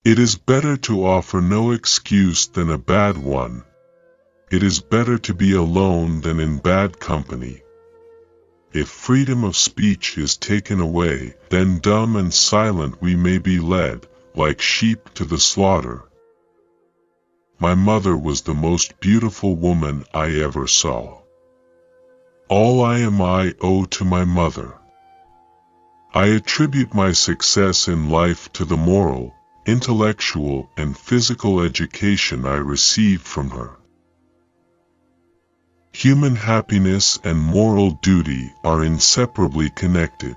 It is better to offer no excuse than a bad one. It is better to be alone than in bad company. If freedom of speech is taken away, then dumb and silent we may be led, like sheep to the slaughter. My mother was the most beautiful woman I ever saw. All I am I owe to my mother. I attribute my success in life to the moral, intellectual, and physical education I received from her. Human happiness and moral duty are inseparably connected.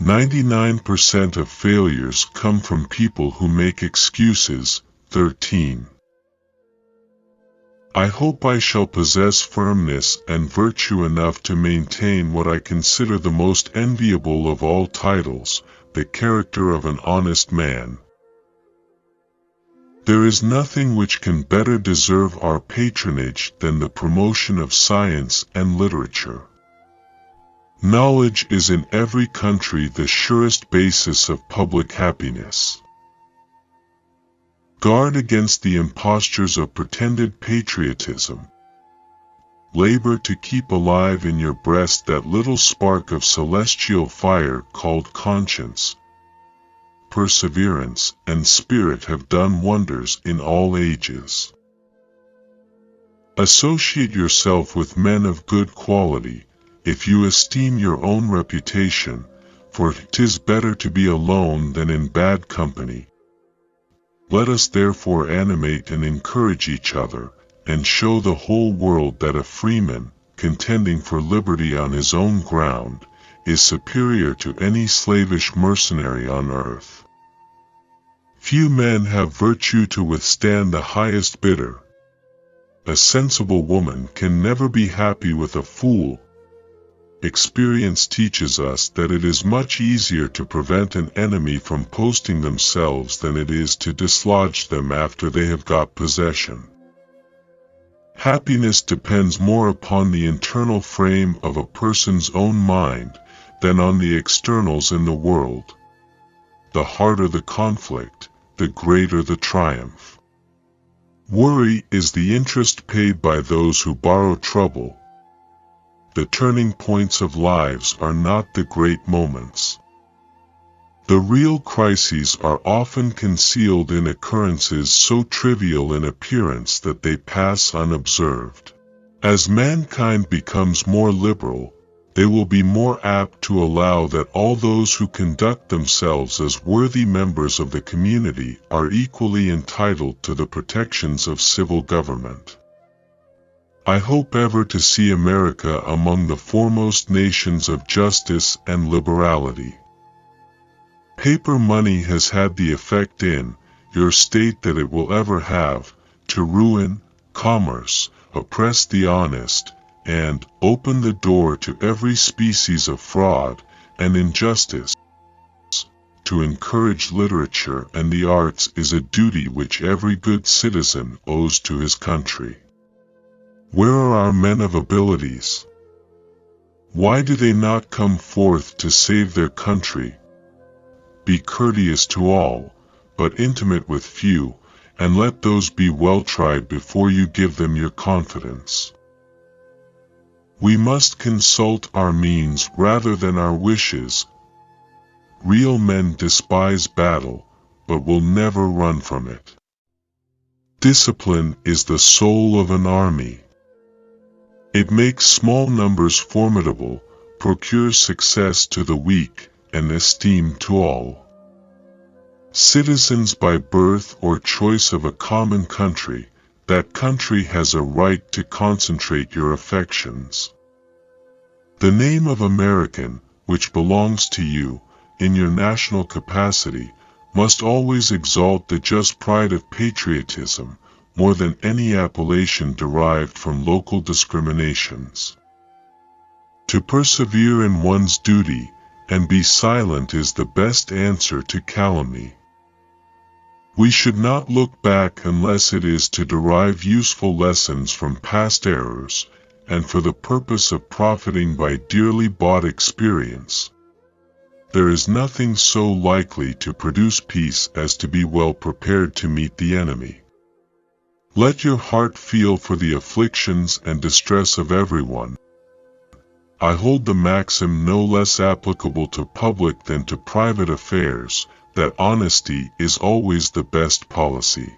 99% of failures come from people who make excuses. 13. I hope I shall possess firmness and virtue enough to maintain what I consider the most enviable of all titles, the character of an honest man. There is nothing which can better deserve our patronage than the promotion of science and literature. Knowledge is in every country the surest basis of public happiness. Guard against the impostures of pretended patriotism. Labor to keep alive in your breast that little spark of celestial fire called conscience. Perseverance and spirit have done wonders in all ages. Associate yourself with men of good quality, if you esteem your own reputation, for 'tis better to be alone than in bad company. Let us therefore animate and encourage each other, and show the whole world that a freeman, contending for liberty on his own ground, is superior to any slavish mercenary on earth. Few men have virtue to withstand the highest bidder. A sensible woman can never be happy with a fool. Experience teaches us that it is much easier to prevent an enemy from posting themselves than it is to dislodge them after they have got possession. Happiness depends more upon the internal frame of a person's own mind than on the externals in the world. The harder the conflict, the greater the triumph. Worry is the interest paid by those who borrow trouble. The turning points of lives are not the great moments. The real crises are often concealed in occurrences so trivial in appearance that they pass unobserved. As mankind becomes more liberal, they will be more apt to allow that all those who conduct themselves as worthy members of the community are equally entitled to the protections of civil government. I hope ever to see America among the foremost nations of justice and liberality. Paper money has had the effect in your state that it will ever have, to ruin commerce, oppress the honest, and open the door to every species of fraud and injustice. To encourage literature and the arts is a duty which every good citizen owes to his country. Where are our men of abilities? Why do they not come forth to save their country? Be courteous to all, but intimate with few, and let those be well tried before you give them your confidence. We must consult our means rather than our wishes. Real men despise battle, but will never run from it. Discipline is the soul of an army. It makes small numbers formidable, procures success to the weak, and esteem to all. Citizens by birth or choice of a common country, that country has a right to concentrate your affections. The name of American, which belongs to you, in your national capacity, must always exalt the just pride of patriotism, more than any appellation derived from local discriminations. To persevere in one's duty, and be silent is the best answer to calumny. We should not look back unless it is to derive useful lessons from past errors, and for the purpose of profiting by dearly bought experience. there is nothing so likely to produce peace as to be well prepared to meet the enemy. Let your heart feel for the afflictions and distress of everyone. I hold the maxim no less applicable to public than to private affairs, that honesty is always the best policy.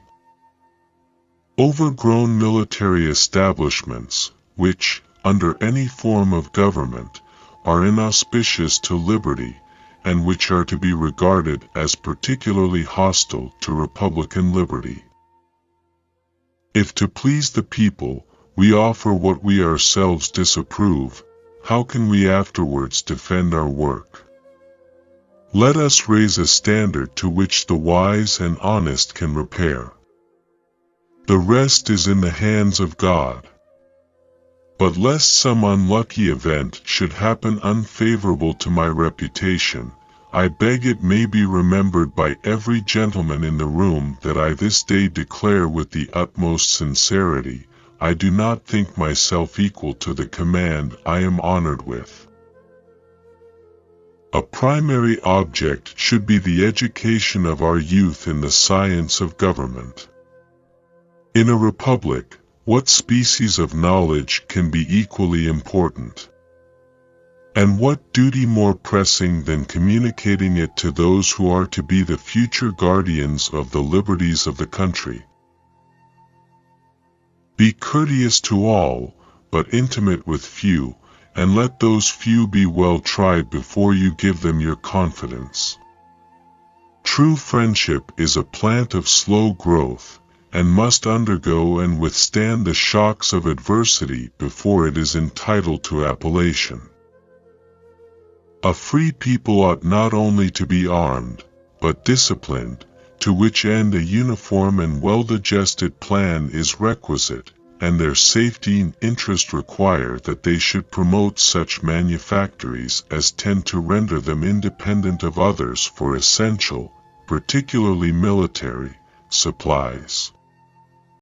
Overgrown military establishments, which, under any form of government, are inauspicious to liberty, and which are to be regarded as particularly hostile to republican liberty. If to please the people, we offer what we ourselves disapprove, how can we afterwards defend our work? Let us raise a standard to which the wise and honest can repair. The rest is in the hands of God. But lest some unlucky event should happen unfavorable to my reputation, I beg it may be remembered by every gentleman in the room that I this day declare with the utmost sincerity, I do not think myself equal to the command I am honored with. A primary object should be the education of our youth in the science of government. In a republic, what species of knowledge can be equally important? And what duty more pressing than communicating it to those who are to be the future guardians of the liberties of the country? Be courteous to all, but intimate with few, and let those few be well tried before you give them your confidence. True friendship is a plant of slow growth, and must undergo and withstand the shocks of adversity before it is entitled to appellation. A free people ought not only to be armed, but disciplined, to which end a uniform and well-digested plan is requisite, and their safety and interest require that they should promote such manufactories as tend to render them independent of others for essential, particularly military, supplies.